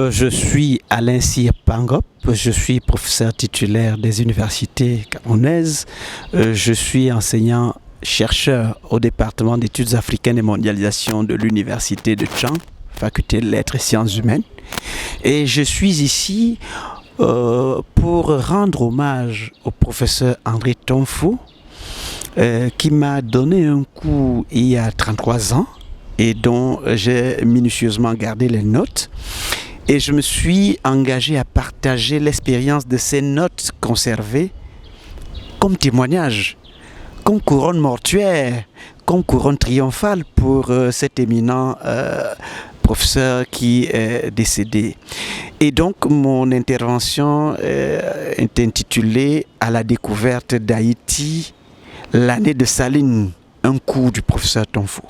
Je suis Alain Cyr Pangop, je suis professeur titulaire des universités camerounaises, je suis enseignant-chercheur au département d'études africaines et mondialisation de l'université de Tchang, faculté de lettres et sciences humaines, et je suis ici pour rendre hommage au professeur André Tonfo qui m'a donné un cours il y a 33 ans et dont j'ai minutieusement gardé les notes. Et je me suis engagé à partager l'expérience de ces notes conservées comme témoignage, comme couronne mortuaire, comme couronne triomphale pour cet éminent professeur qui est décédé. Et donc mon intervention est intitulée « À la découverte d'Haïti, l'année de Saline, un cours du professeur Tonfo ».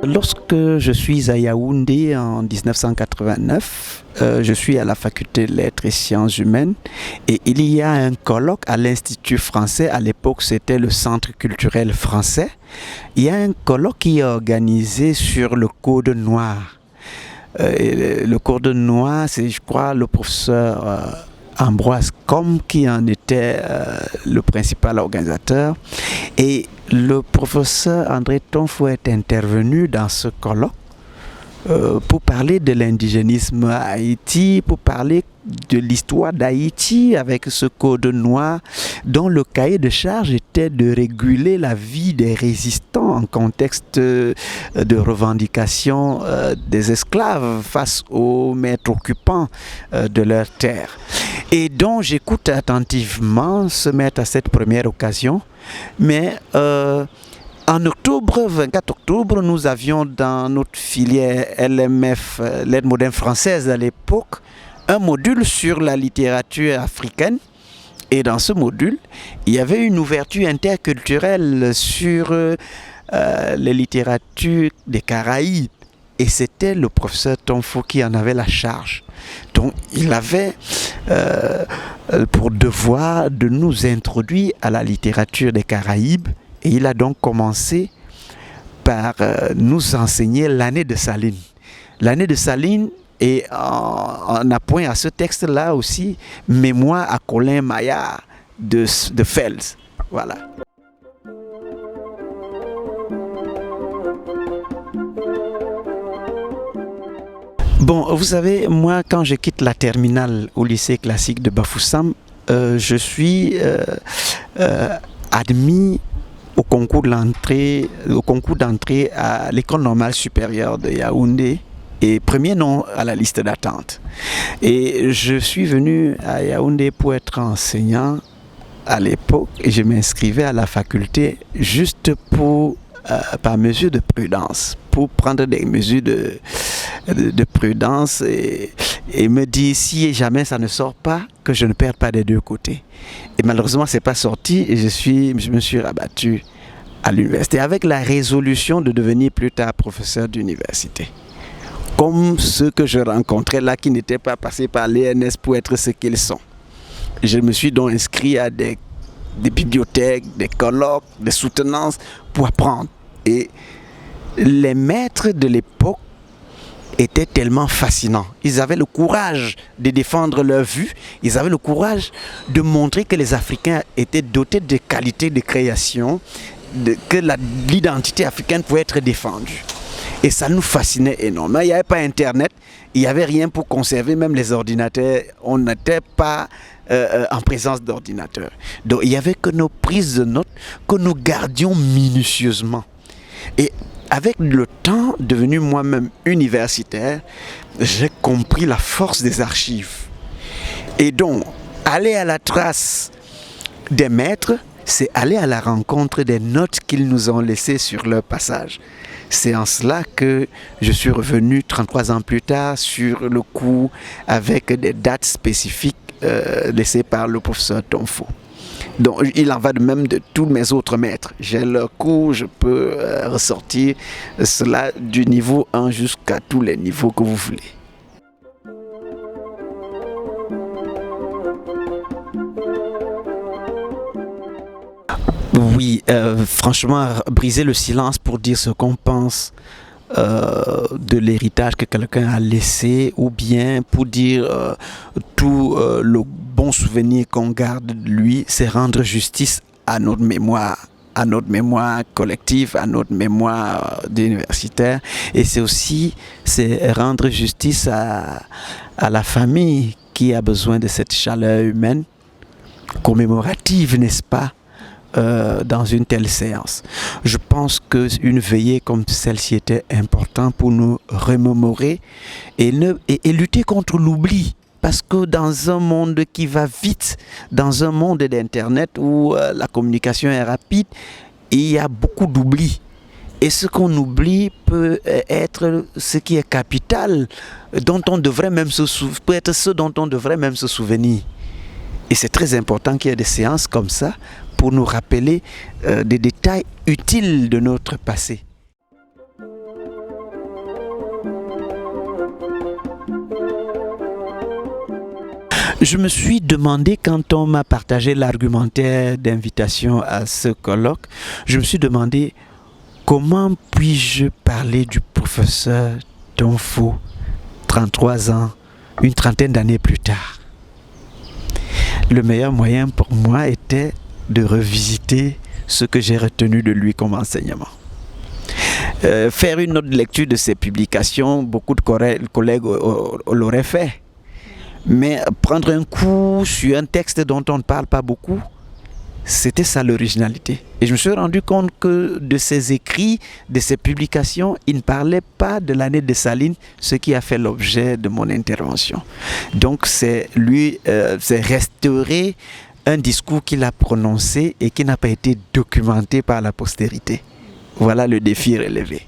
Lorsque je suis à Yaoundé en 1989, je suis à la faculté de lettres et sciences humaines et il y a un colloque à l'Institut français, à l'époque c'était le Centre culturel français. Il y a un colloque qui est organisé sur le Code noir. Le Code noir, c'est je crois le professeur Ambroise Combe qui en était le principal organisateur. Et le professeur André Tonfo est intervenu dans ce colloque pour parler de l'indigénisme à Haïti, pour parler de l'histoire d'Haïti avec ce code noir dont le cahier de charge était de réguler la vie des résistants en contexte de revendication des esclaves face aux maîtres occupants de leur terre. Et donc j'écoute attentivement ce maître à cette première occasion, mais en octobre, 24 octobre, nous avions dans notre filière LMF, l'aide moderne française à l'époque, un module sur la littérature africaine. Et dans ce module, il y avait une ouverture interculturelle sur les littératures des Caraïbes. Et c'était le professeur Tonfo qui en avait la charge. Donc il avait pour devoir de nous introduire à la littérature des Caraïbes. Et il a donc commencé par nous enseigner l'année de Saline. L'année de Saline, et en appoint à ce texte-là aussi, Mémoire à Colin Maillard de Fels. Voilà. Bon, vous savez, moi, quand je quitte la terminale au lycée classique de Bafoussam, je suis admis au concours d'entrée à l'école normale supérieure de Yaoundé et premier nom à la liste d'attente. Et je suis venu à Yaoundé pour être enseignant à l'époque et je m'inscrivais à la faculté juste pour par mesure de prudence, pour prendre des mesures de prudence et me dire si jamais ça ne sort pas, que je ne perde pas des deux côtés. Et malheureusement, c'est pas sorti et je me suis rabattu à l'université avec la résolution de devenir plus tard professeur d'université. Comme ceux que je rencontrais là qui n'étaient pas passés par l'ENS pour être ce qu'ils sont. Je me suis donc inscrit à des bibliothèques, des colloques, des soutenances pour apprendre. Et les maîtres de l'époque étaient tellement fascinants. Ils avaient le courage de défendre leur vue. Ils avaient le courage de montrer que les Africains étaient dotés de qualités de création, que l'identité africaine pouvait être défendue. Et ça nous fascinait énormément. Il n'y avait pas Internet, il n'y avait rien pour conserver même les ordinateurs. On n'était pas en présence d'ordinateurs. Donc il n'y avait que nos prises de notes que nous gardions minutieusement. Et avec le temps, devenu moi-même universitaire, j'ai compris la force des archives. Et donc, Aller à la trace des maîtres, c'est aller à la rencontre des notes qu'ils nous ont laissées sur leur passage. C'est en cela que je suis revenu 33 ans plus tard sur le coup avec des dates spécifiques laissées par le professeur Tonfo. Donc il en va de même de tous mes autres maîtres. J'ai leur cours, je peux ressortir cela du niveau 1 jusqu'à tous les niveaux que vous voulez. Oui, franchement, briser le silence pour dire ce qu'on pense de l'héritage que quelqu'un a laissé, ou bien pour dire tout le bon souvenir qu'on garde de lui, c'est rendre justice à notre mémoire collective, à notre mémoire d'universitaire, et c'est rendre justice à la famille qui a besoin de cette chaleur humaine commémorative, n'est-ce pas? Dans une telle séance. Je pense qu'une veillée comme celle-ci était importante pour nous remémorer et lutter contre l'oubli. Parce que dans un monde qui va vite, dans un monde d'Internet où la communication est rapide, il y a beaucoup d'oubli. Et ce qu'on oublie peut être ce qui est capital, dont on devrait même peut être ce dont on devrait même se souvenir. Et c'est très important qu'il y ait des séances comme ça pour nous rappeler des détails utiles de notre passé. Je me suis demandé, quand on m'a partagé l'argumentaire d'invitation à ce colloque, je me suis demandé comment puis-je parler du professeur Tonfo, 33 ans, une trentaine d'années plus tard. Le meilleur moyen pour moi était de revisiter ce que j'ai retenu de lui comme enseignement. Faire une autre lecture de ses publications, beaucoup de collègues l'auraient fait. Mais prendre un coup sur un texte dont on ne parle pas beaucoup, c'était ça l'originalité. Et je me suis rendu compte que de ses écrits, de ses publications, il ne parlait pas de l'année de Saline, ce qui a fait l'objet de mon intervention. Donc c'est restaurer un discours qu'il a prononcé et qui n'a pas été documenté par la postérité. Voilà le défi relevé.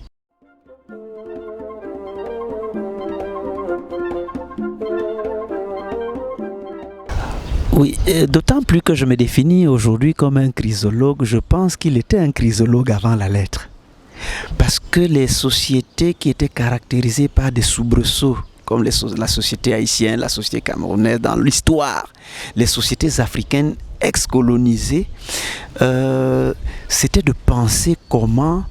Oui, d'autant plus que je me définis aujourd'hui comme un chrysologue, je pense qu'il était un chrysologue avant la lettre. Parce que les sociétés qui étaient caractérisées par des soubresauts, comme la société haïtienne, la société camerounaise, dans l'histoire, les sociétés africaines ex-colonisées, c'était de penser comment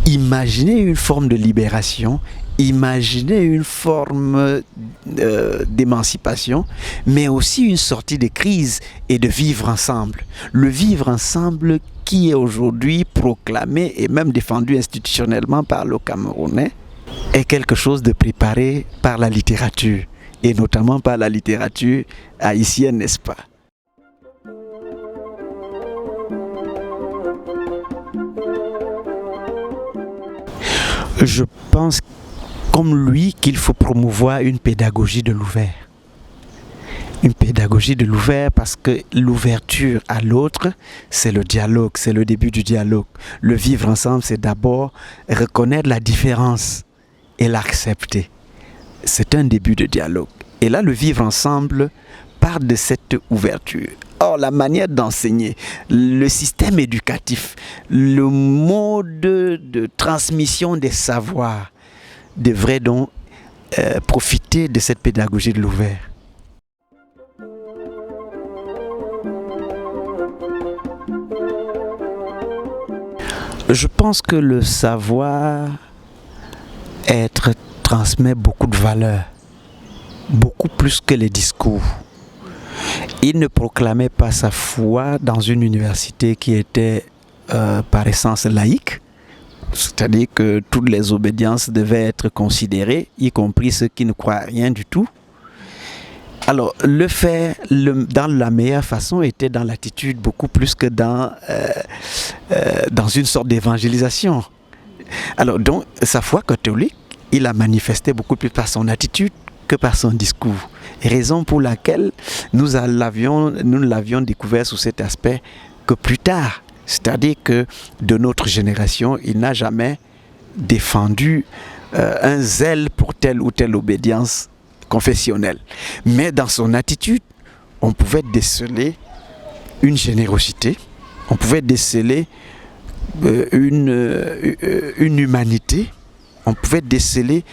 imaginer une forme de libération, imaginer une forme d'émancipation, mais aussi une sortie de crise et de vivre ensemble. Le vivre ensemble qui est aujourd'hui proclamé et même défendu institutionnellement par le Camerounais est quelque chose de préparé par la littérature, et notamment par la littérature haïtienne, n'est-ce pas? Je pense, comme lui, qu'il faut promouvoir une pédagogie de l'ouvert. Une pédagogie de l'ouvert parce que l'ouverture à l'autre, c'est le dialogue, c'est le début du dialogue. Le vivre ensemble, c'est d'abord reconnaître la différence et l'accepter. C'est un début de dialogue. Et là, le vivre ensemble part de cette ouverture. Or, la manière d'enseigner, le système éducatif, le mode de transmission des savoirs devrait donc profiter de cette pédagogie de l'ouvert. Je pense que le savoir-être transmet beaucoup de valeurs, beaucoup plus que les discours. Il ne proclamait pas sa foi dans une université qui était par essence laïque, c'est-à-dire que toutes les obédiences devaient être considérées, y compris ceux qui ne croient à rien du tout. Alors, le faire dans la meilleure façon était dans l'attitude beaucoup plus que dans une sorte d'évangélisation. Alors, donc, sa foi catholique, il a manifesté beaucoup plus par son attitude que par son discours. Raison pour laquelle nous l'avions découvert sous cet aspect que plus tard. C'est-à-dire que de notre génération, il n'a jamais défendu un zèle pour telle ou telle obédience confessionnelle. Mais dans son attitude, on pouvait déceler une générosité, on pouvait déceler une humanité, on pouvait déceler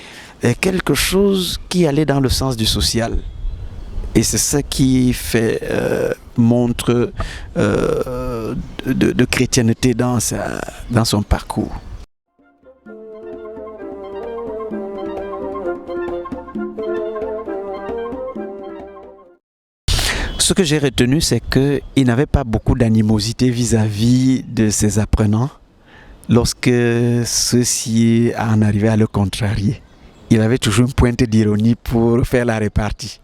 quelque chose qui allait dans le sens du social. Et c'est ça qui fait montre de chrétienté dans son parcours. Ce que j'ai retenu, c'est qu'il n'avait pas beaucoup d'animosité vis-à-vis de ses apprenants lorsque ceux-ci en arrivaient à le contrarier. Il avait toujours une pointe d'ironie pour faire la répartie.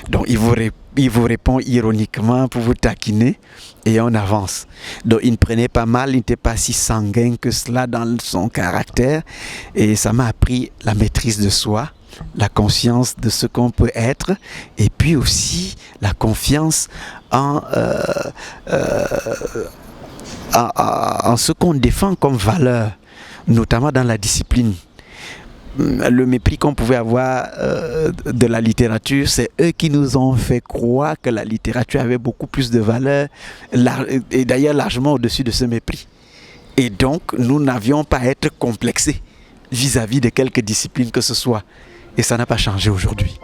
Donc il vous répond ironiquement pour vous taquiner et on avance. Donc il ne prenait pas mal, il n'était pas si sanguin que cela dans son caractère et ça m'a appris la maîtrise de soi, la conscience de ce qu'on peut être et puis aussi la confiance en ce qu'on défend comme valeur, notamment dans la discipline. Le mépris qu'on pouvait avoir de la littérature, c'est eux qui nous ont fait croire que la littérature avait beaucoup plus de valeur, et d'ailleurs largement au-dessus de ce mépris. Et donc, nous n'avions pas à être complexés vis-à-vis de quelque discipline que ce soit. Et ça n'a pas changé aujourd'hui.